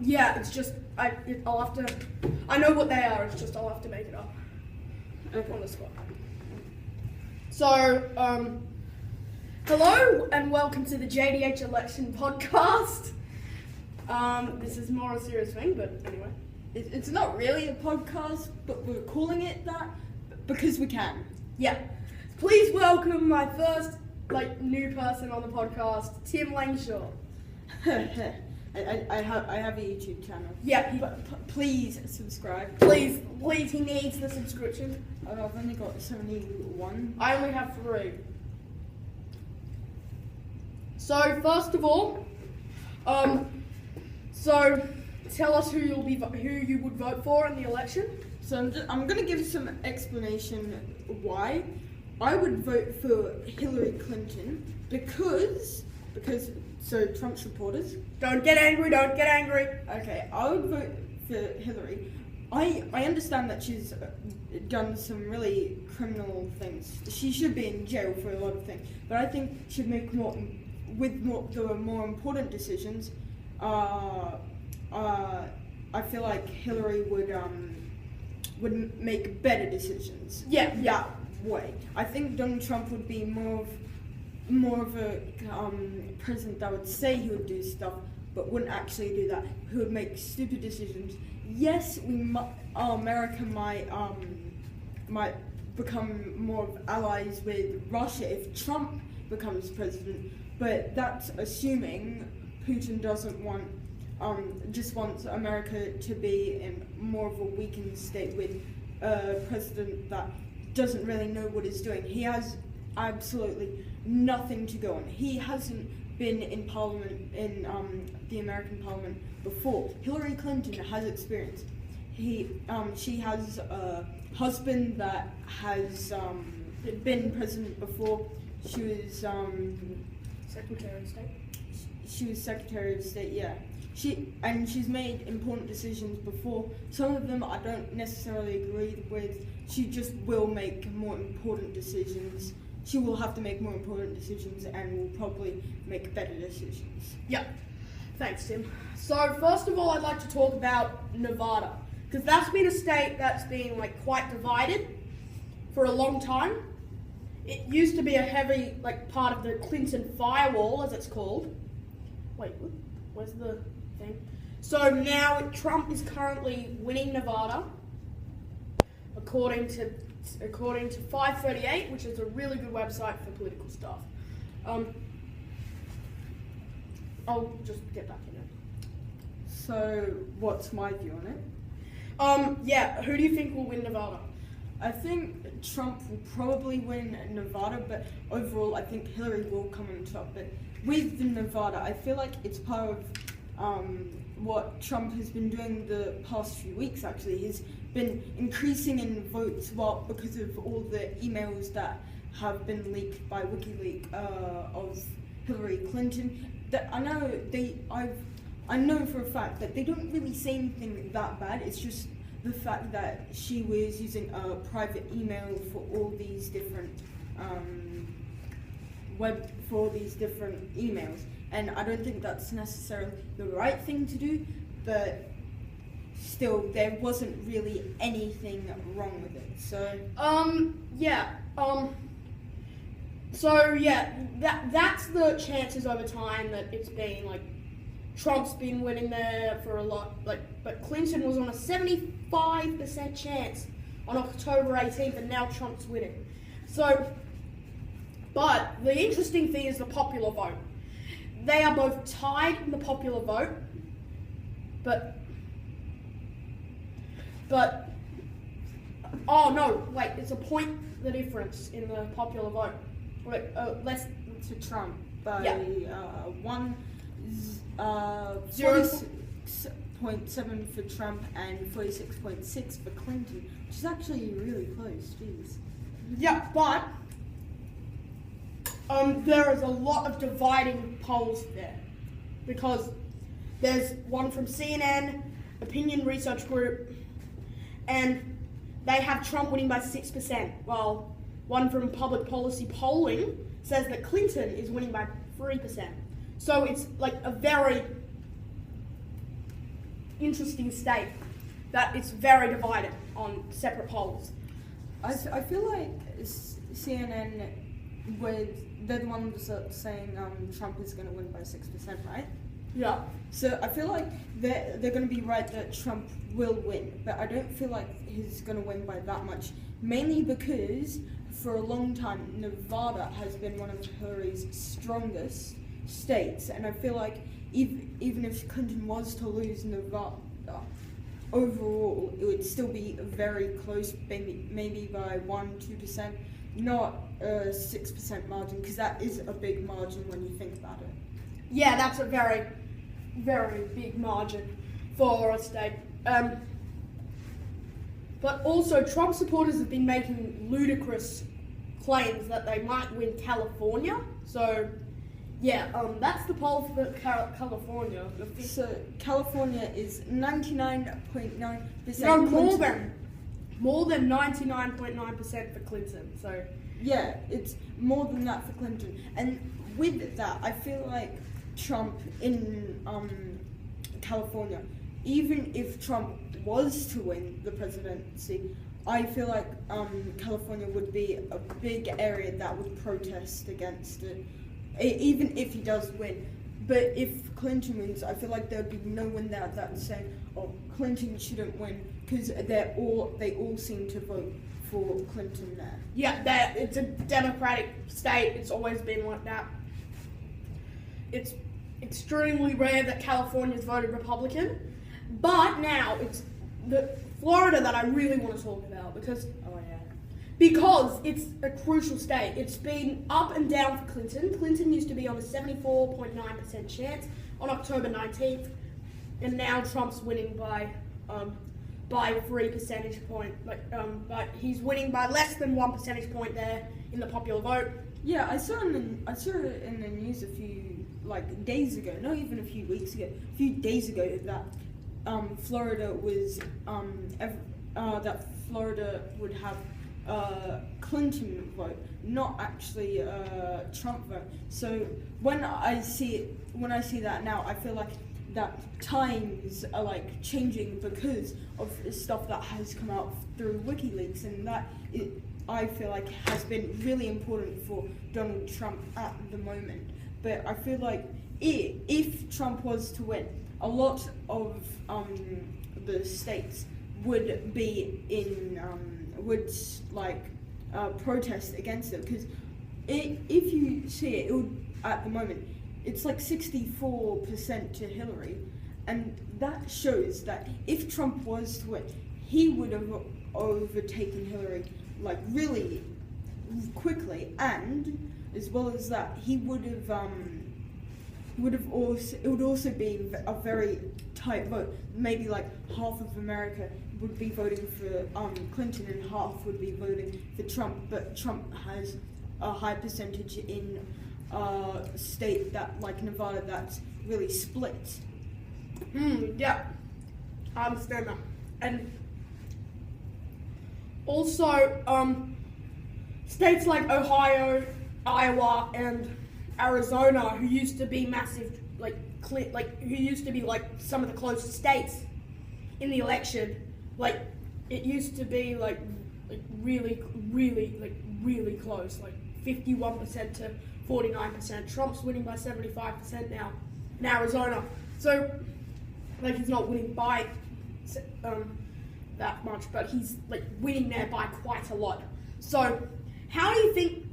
Yeah, it's just I'll have to. I know what they are. It's just I'll have to make it up on the spot. So, hello and welcome to the JDH election podcast. This is more a serious thing, but anyway. It's not really a podcast, but we're calling it that because we can. Yeah. Please welcome my first new person on the podcast, Tim Langshaw. I have a YouTube channel. Yeah. But please subscribe. Please, he needs the subscription. I've only got 71. I only have 3. So first of all, so tell us who you would vote for in the election. So I'm going to give some explanation why I would vote for Hillary Clinton because Trump supporters. Don't get angry. Okay, I would vote for Hillary. I understand that she's done some really criminal things. She should be in jail for a lot of things, but I think she'd make the more important decisions. I feel like Hillary would make better decisions. Yeah. That way. I think Donald Trump would be more of a president that would say he would do stuff, but wouldn't actually do that. Who would make stupid decisions. Yes, America might become more of allies with Russia if Trump becomes president, but that's assuming Putin doesn't just wants America to be in more of a weakened state with a president that doesn't really know what he's doing. He has absolutely nothing to go on. He hasn't been in parliament, in the American parliament before. Hillary Clinton has experience. She has a husband that has been president before. She was Secretary of State. She was Secretary of State, yeah. She's made important decisions before. Some of them I don't necessarily agree with. She just will make more important decisions. She will have to make more important decisions and will probably make better decisions. Yeah. Thanks, Tim. So first of all, I'd like to talk about Nevada, because that's been a state that's been quite divided for a long time. It used to be a heavy part of the Clinton firewall, as it's called. Wait, where's the thing? So now Trump is currently winning Nevada, according to 538, which is a really good website for political stuff. I'll just get back in it. So, what's my view on it? Yeah, who do you think will win Nevada? I think Trump will probably win Nevada, but overall I think Hillary will come on top. But with Nevada, I feel like it's part of what Trump has been doing the past few weeks, actually. He's been increasing in votes because of all the emails that have been leaked by WikiLeaks of Hillary Clinton. That I know for a fact that they don't really say anything that bad. It's just the fact that she was using a private email for all these different emails, and I don't think that's necessarily the right thing to do, but still there wasn't really anything wrong with it. That's the chances over time that it's been Trump's been winning there for a lot, but Clinton was on a 75% chance on October 18th, and now Trump's winning. So, but the interesting thing is the popular vote. They are both tied in the popular vote, but oh no, wait, it's a point the difference in the popular vote. Wait, less to Trump by 46.7 for Trump and 46.6 for Clinton, which is actually really close. Jeez. Yeah, but there is a lot of dividing polls there, because there's one from CNN, Opinion Research Group, and they have Trump winning by 6%, while one from Public Policy Polling says that Clinton is winning by 3%. So it's a very interesting state that it's very divided on separate polls. I feel like CNN, they're the ones that saying Trump is going to win by 6%, right? Yeah. So I feel like they're going to be right that Trump will win, but I don't feel like he's going to win by that much. Mainly because for a long time Nevada has been one of Hillary's strongest states, and I feel like even if Clinton was to lose Nevada, overall it would still be very close, maybe by 1-2%, not a 6% margin, because that is a big margin when you think about it. Yeah, that's a very, very big margin for a state. But also, Trump supporters have been making ludicrous claims that they might win California. So, yeah, that's the poll for California. So California is 99.9%. No, more than 99.9% for Clinton. So yeah, it's more than that for Clinton. And with that, I feel like Trump in California, even if Trump was to win the presidency, I feel like California would be a big area that would protest against it, even if he does win. But if Clinton wins, I feel like there would be no one there that's saying, "Oh, Clinton shouldn't win," because they all seem to vote for Clinton there. Yeah, it's a Democratic state. It's always been like that. It's extremely rare that California's voted Republican, but now it's the Florida that I really want to talk about because it's a crucial state. It's been up and down for Clinton. Clinton used to be on a 74.9% chance on October 19th, and now Trump's winning by 3 percentage point. But he's winning by less than 1 percentage point there in the popular vote. Yeah, I saw it in the news a few days ago, not even a few weeks ago, a few days ago, that Florida was that Florida would have Clinton vote, not actually Trump vote. So when I see that now, I feel like that times are changing because of stuff that has come out through WikiLeaks, and that I feel like has been really important for Donald Trump at the moment. But I feel like if Trump was to win, a lot of the states would be protest against it, because if you see it would, at the moment it's 64% to Hillary, and that shows that if Trump was to win, he would have overtaken Hillary really quickly, and as well as that, he would have also, it would also be a very tight vote. Maybe half of America would be voting for Clinton and half would be voting for Trump. But Trump has a high percentage in a state that Nevada that's really split. Yeah, I understand that. And also, states like Ohio, Iowa, and Arizona, who used to be massive, who used to be some of the closest states in the election, it used to be really close, 51% to 49%. Trump's winning by 75% now in Arizona, so he's not winning by that much, but he's winning there by quite a lot. So how do you think,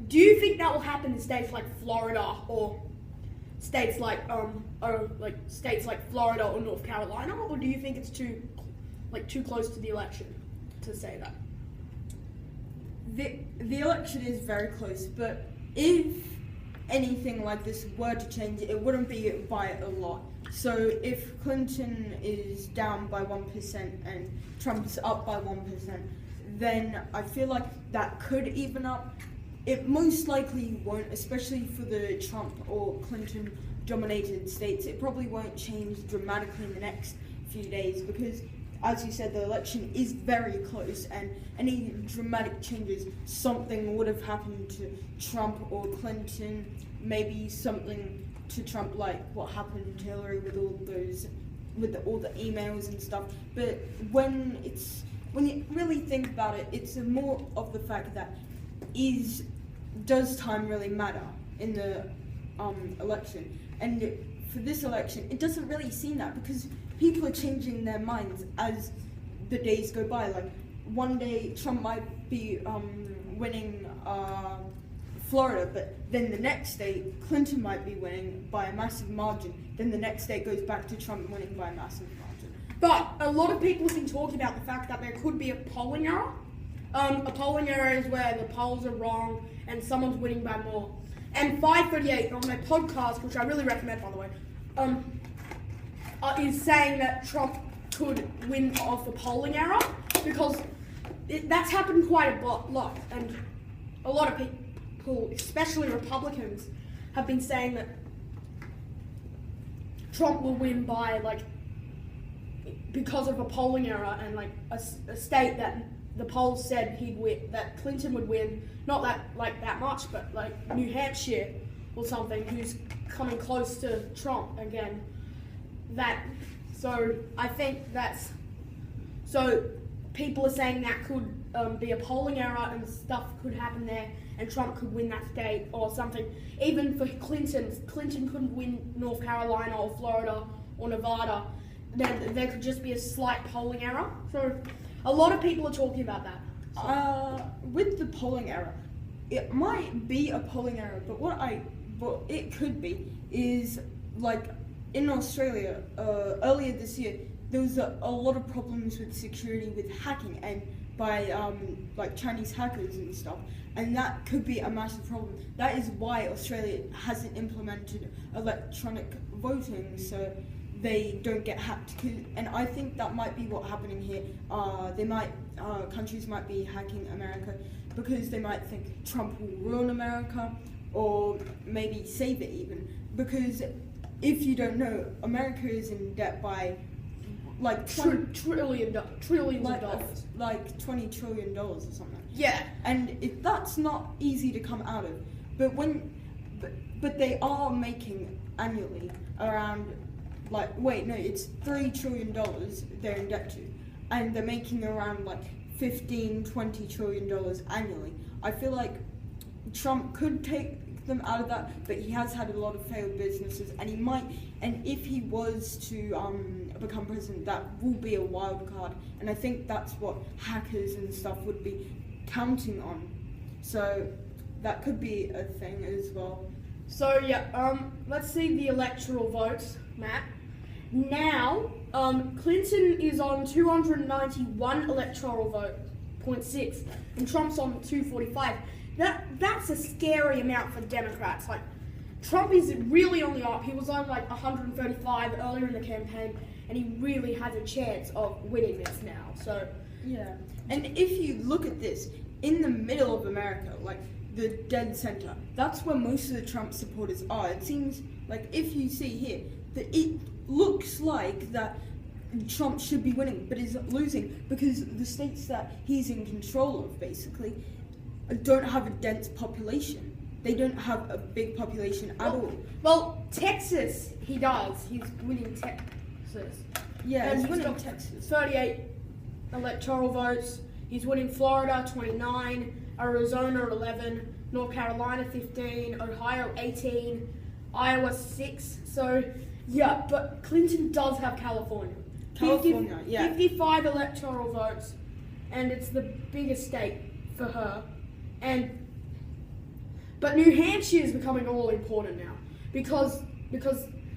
do you think that will happen in states like Florida or states states like Florida or North Carolina, or do you think it's too close to the election to say that? The election is very close, but if anything like this were to change, it wouldn't be by a lot. So if Clinton is down by 1% and Trump's up by 1%, then I feel like that could even up. It most likely won't, especially for the Trump or Clinton dominated states. It probably won't change dramatically in the next few days because, as you said, the election is very close, and any dramatic changes, something would have happened to Trump or Clinton, maybe something to Trump like what happened to Hillary with all those with all the emails and stuff. But when you really think about it, it's more of the fact that does time really matter in the election? And for this election, it doesn't really seem that, because people are changing their minds as the days go by. Like, one day Trump might be winning Florida, but then the next day Clinton might be winning by a massive margin. Then the next day it goes back to Trump winning by a massive margin. But a lot of people have been talking about the fact that there could be a polling error. A polling error is where the polls are wrong and someone's winning by more. And 538 on their podcast, which I really recommend, by the way, is saying that Trump could win off a polling error, because that's happened quite a lot, and a lot of people, especially Republicans, have been saying that Trump will win by, like, because of a polling error, and like a state that the polls said he'd win, that Clinton would win, not that much, but like New Hampshire or something, who's coming close to Trump again. So I think so people are saying that could be a polling error and stuff could happen there, and Trump could win that state or something. Even for Clinton couldn't win North Carolina or Florida or Nevada. There could just be a slight polling error. So a lot of people are talking about that. So. With the polling error, it might be a polling error, but what it could be is, like, in Australia earlier this year, there was a lot of problems with security, with hacking, and by like Chinese hackers and stuff, and that could be a massive problem. That is why Australia hasn't implemented electronic voting, so they don't get hacked. And I think that might be what's happening here. Countries might be hacking America because they might think Trump will ruin America, or maybe save it even. Because if you don't know, America is in debt by like trillions of dollars, like $20 trillion or something. Yeah, and that's not easy to come out of. But they are making annually around, it's $3 trillion they're in debt to, and they're making around like $15-20 trillion annually. I feel like Trump could take them out of that, but he has had a lot of failed businesses, and if he was to become president, that will be a wild card, and I think that's what hackers and stuff would be counting on. So that could be a thing as well. So yeah, let's see the electoral votes, Matt. Now, Clinton is on 291 electoral vote, 0.6, and Trump's on 245. That's a scary amount for Democrats. Like, Trump is really on the up. He was on like 135 earlier in the campaign, and he really has a chance of winning this now. So yeah, and if you look at this, in the middle of America, like the dead center, that's where most of the Trump supporters are. It seems like, if you see here, that it looks like that Trump should be winning, but is losing because the states that he's in control of basically don't have a dense population. They don't have a big population at all. Well, Texas, he does. He's winning Texas. Yeah, he's winning got Texas. 38 electoral votes. He's winning Florida, 29, Arizona, 11, North Carolina, 15, Ohio, 18, Iowa, 6. So, yeah, but Clinton does have California. 55 electoral votes, and it's the biggest state for her. But New Hampshire is becoming all important now, because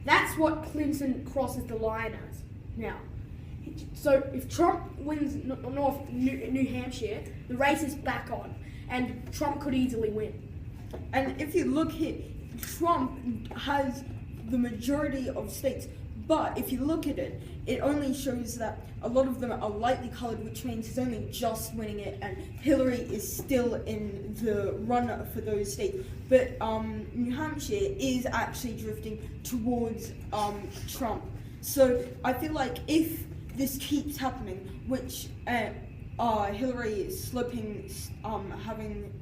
that's what Clinton crosses the line as now. So if Trump wins New Hampshire, the race is back on, and Trump could easily win. And if you look here, Trump has the majority of states, but if you look at it, it only shows that a lot of them are lightly colored, which means he's only just winning it, and Hillary is still in the run for those states. But New Hampshire is actually drifting towards Trump. So I feel like if this keeps happening, which Hillary is slipping, having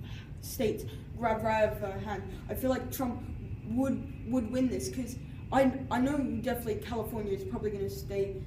states grab her hand, I feel like Trump would win this, because I know definitely California is probably going to stay